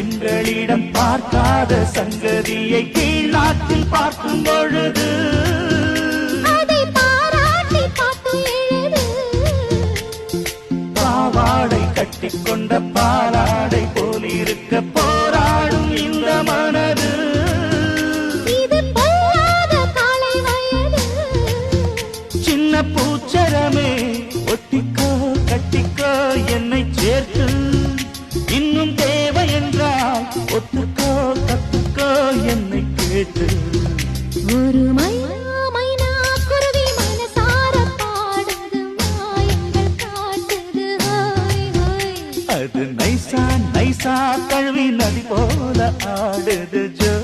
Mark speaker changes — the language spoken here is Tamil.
Speaker 1: பெண்களிடம் பார்க்காத சங்கதியை கீழ் நாட்டில் பார்க்கும் பொழுது
Speaker 2: அதை பாராட்டி பாட்டு எழுது.
Speaker 1: பாவாடை கட்டிக்கொண்ட பாலாடை போலிருக்க போராடும் இந்த மனது
Speaker 2: இது பொல்லாத காலை வயது.
Speaker 1: சின்ன பூச்சரமே ஒட்டிக்கோ கட்டிக்கோ என்னை சேர்த்து இன்னும் தேவை என்றால் ஒத்துக்கோ கத்துக்கோ என்னை கேட்டு
Speaker 2: ஒரு மைனா குருவி மனசார பாடுது மாயங்கள் காட்டுது ஹோய் ஹோய்.
Speaker 1: அது நைசா நைசா கழுவி நதி போல ஆடுது ஜோ